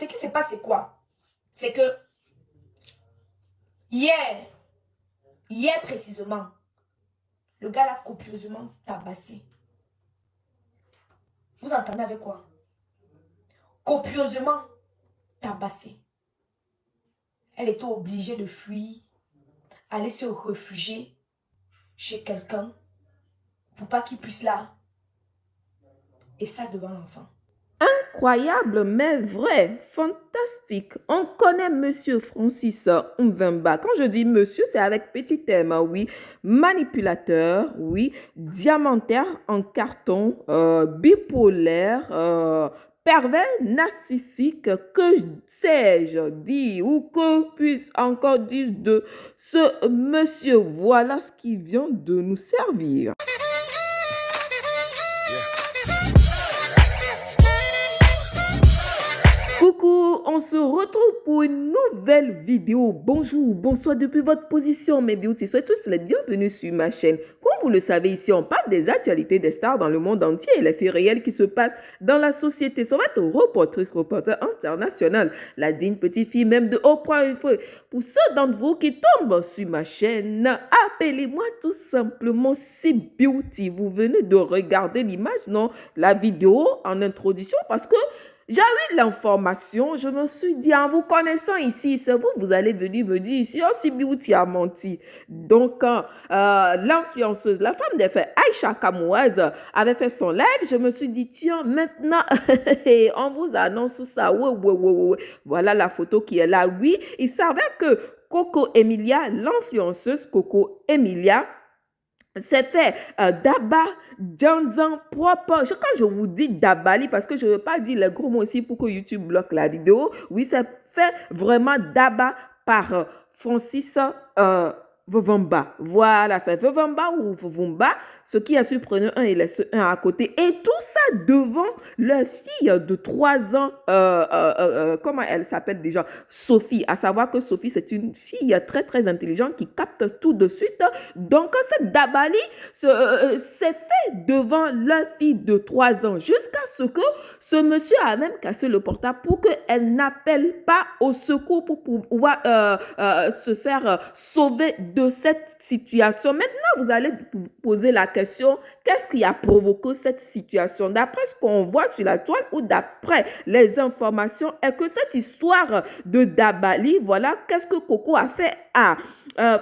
Ce qui se passe, c'est quoi? C'est que hier précisément, le gars l'a copieusement tabassé. Vous entendez avec quoi? Copieusement tabassé. Elle était obligée de fuir, aller se réfugier chez quelqu'un pour pas qu'il puisse là. Et ça devant l'enfant. Incroyable, mais vrai, fantastique. On connaît Monsieur Francis Mvemba. Quand je dis monsieur, c'est avec petit M, oui. Manipulateur, oui. Diamantaire en carton, bipolaire, pervers narcissique, que sais-je dire ou que puisse encore dire de ce monsieur. Voilà ce qui vient de nous servir. Coucou, on se retrouve pour une nouvelle vidéo. Bonjour, bonsoir depuis votre position, mes beauty. Soyez tous les bienvenus sur ma chaîne. Comme vous le savez, ici, on parle des actualités des stars dans le monde entier et les faits réels qui se passent dans la société. Ça va être reporter international, la digne petite fille même de Oprah Winfrey. Pour ceux d'entre vous qui tombent sur ma chaîne, appelez-moi tout simplement Si Beauty. Vous venez de regarder l'image, non, la vidéo en introduction parce que j'ai eu l'information, je me suis dit, en vous connaissant ici, c'est vous, vous allez venir me dire ici, oh, Si Beauty a menti. Donc, l'influenceuse, la femme des faits, Aïcha Kamouaz, avait fait son live. Je me suis dit, tiens, maintenant, on vous annonce ça. Ouais. Voilà la photo qui est là. Oui, il savait que Coco Emilia, l'influenceuse Coco Emilia, c'est fait d'aba, Janzan propre. Quand je vous dis d'abali, parce que je ne veux pas dire les gros mots ici pour que YouTube bloque la vidéo. Oui, c'est fait vraiment d'aba par Francis Vevamba. Voilà, c'est Vevamba ou Vevamba. Ce qui a su prendre un et laisser un à côté. Et tout ça devant leur fille de 3 ans. Comment elle s'appelle déjà? Sophie. À savoir que Sophie, c'est une fille très, très intelligente qui capte tout de suite. Donc, cette Dabali s'est fait devant leur fille de 3 ans jusqu'à ce que ce monsieur a même cassé le portable pour qu'elle n'appelle pas au secours pour pouvoir se faire sauver de cette situation. Maintenant, vous allez vous poser la question, qu'est-ce qui a provoqué cette situation? D'après ce qu'on voit sur la toile ou d'après les informations, est que cette histoire de Dabali, voilà, qu'est-ce que Coco a fait à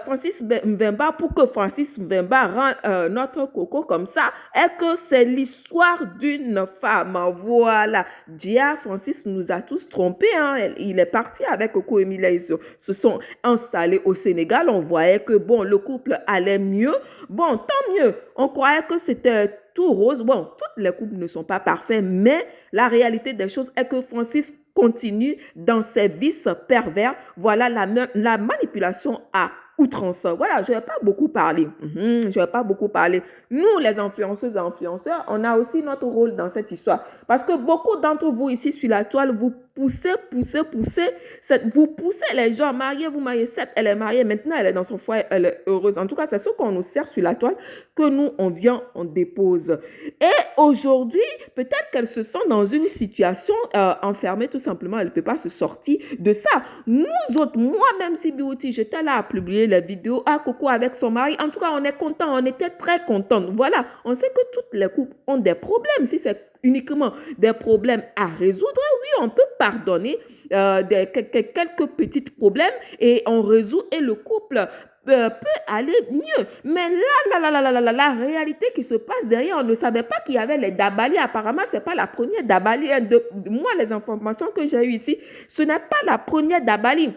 Francis Mvemba pour que Francis Mvemba rende notre Coco comme ça, et que c'est l'histoire d'une femme. Voilà. Dia Francis nous a tous trompés. Hein. Il est parti avec Coco Emilia. Ils se sont installés au Sénégal. On voyait que bon, le couple allait mieux. Bon, tant mieux. On croyait que c'était tout rose. Bon, toutes les couples ne sont pas parfaits, mais la réalité des choses est que Francis continue dans ses vices pervers. Voilà la manipulation à outrance. Voilà, je ne vais pas beaucoup parler. Je ne vais pas beaucoup parler. Nous, les influenceuses et influenceurs, on a aussi notre rôle dans cette histoire. Parce que beaucoup d'entre vous ici sur la toile, vous poussez. Vous poussez les gens. Mariez-vous, mariez. Certes, elle est mariée. Maintenant, elle est dans son foyer. Elle est heureuse. En tout cas, c'est ce qu'on nous sert sur la toile que nous, on vient, on dépose. Et aujourd'hui, peut-être qu'elle se sent dans une situation enfermée tout simplement. Elle ne peut pas se sortir de ça. Nous autres, moi-même, Si Beauty, j'étais là à publier la vidéo à Coco avec son mari. En tout cas, on est content. On était très contents. Voilà. On sait que toutes les couples ont des problèmes. Si c'est uniquement des problèmes à résoudre, oui, on peut pardonner quelques petits problèmes et on résout et le couple peut aller mieux. Mais la réalité qui se passe derrière, on ne savait pas qu'il y avait les Dabali. Apparemment, ce n'est pas la première Dabali. Moi, les informations que j'ai eues ici, ce n'est pas la première Dabali.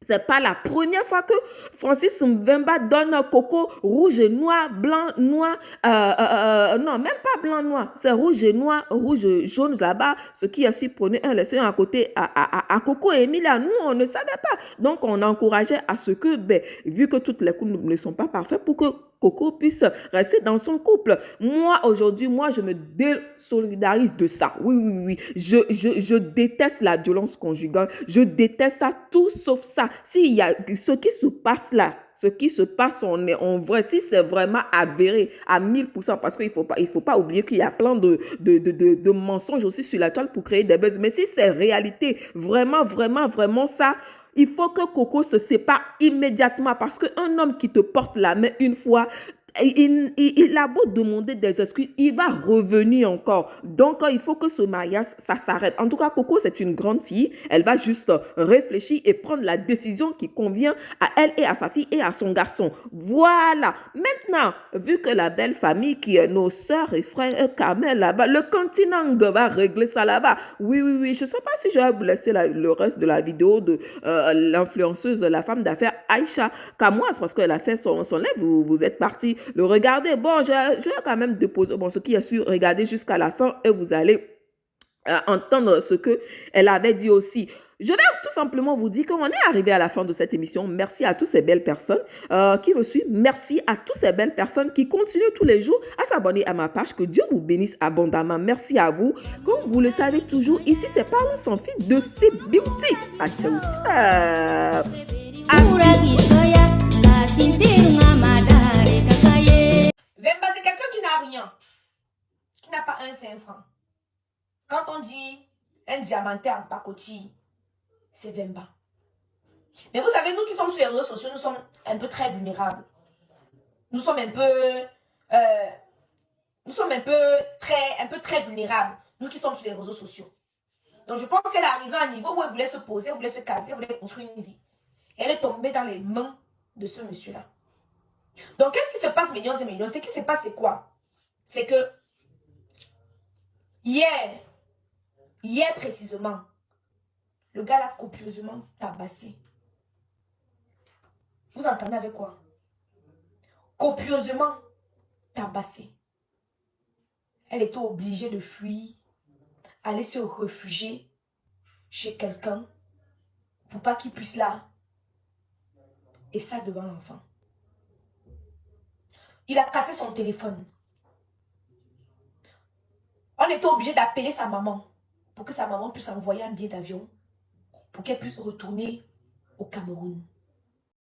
C'est pas la première fois que Francis Mvemba donne Coco rouge et noir, blanc, noir, non, même pas blanc, noir, c'est rouge et noir, rouge et jaune là-bas, ce qui a su prendre un laisser à côté à Coco et Emilia. Nous, on ne savait pas. Donc, on encourageait à ce que, vu que toutes les couples ne sont pas parfaits, pour que Coco puisse rester dans son couple. Moi, aujourd'hui, je me désolidarise de ça. Oui. Je déteste la violence conjugale. Je déteste ça, tout sauf ça. S'il y a ce qui se passe là, ce qui se passe en vrai, si c'est vraiment avéré à 1000%, parce qu'il faut pas oublier qu'il y a plein de mensonges aussi sur la toile pour créer des buzz. Mais si c'est réalité, vraiment, vraiment, vraiment ça, il faut que Coco se sépare immédiatement parce qu'un homme qui te porte la main une fois, il a beau demander des excuses, il va revenir encore. Donc, il faut que ce mariage, ça s'arrête. En tout cas, Coco, c'est une grande fille. Elle va juste réfléchir et prendre la décision qui convient à elle et à sa fille et à son garçon. Voilà. Maintenant, vu que la belle famille qui est nos sœurs et frères Kamel là-bas, le continent va régler ça là-bas. Oui, oui, oui. Je ne sais pas si je vais vous laisser le reste de la vidéo de l'influenceuse, la femme d'affaires Aïcha Kamoise, parce qu'elle a fait son live. Vous êtes partis le regarder. Bon, je vais quand même déposer ce qui est sûr. Regardez jusqu'à la fin et vous allez entendre ce qu'elle avait dit aussi. Je vais tout simplement vous dire qu'on est arrivé à la fin de cette émission. Merci à toutes ces belles personnes qui me suivent. Merci à toutes ces belles personnes qui continuent tous les jours à s'abonner à ma page. Que Dieu vous bénisse abondamment. Merci à vous. Comme vous le savez toujours, ici, c'est Parlons sans fil de C Beauty. Ah, ciao, ciao. Vemba, c'est quelqu'un qui n'a rien, qui n'a pas un 5 francs. Quand on dit un diamanté en pacotille, c'est Vemba. Mais vous savez, nous qui sommes sur les réseaux sociaux, nous sommes un peu très vulnérables. Nous sommes un peu très vulnérables. Nous qui sommes sur les réseaux sociaux. Donc je pense qu'elle est arrivée à un niveau où elle voulait se poser, elle voulait se caser, elle voulait construire une vie. Et elle est tombée dans les mains de ce monsieur-là. Donc qu'est-ce qui se passe, millions et millions? Ce qui se passe, c'est quoi? C'est que hier précisément, le gars l'a copieusement tabassé. Vous entendez avec quoi? Copieusement tabassé. Elle était obligée de fuir, aller se réfugier chez quelqu'un pour pas qu'il puisse là. Et ça devant l'enfant. Il a cassé son téléphone. On était obligé d'appeler sa maman pour que sa maman puisse envoyer un billet d'avion pour qu'elle puisse retourner au Cameroun.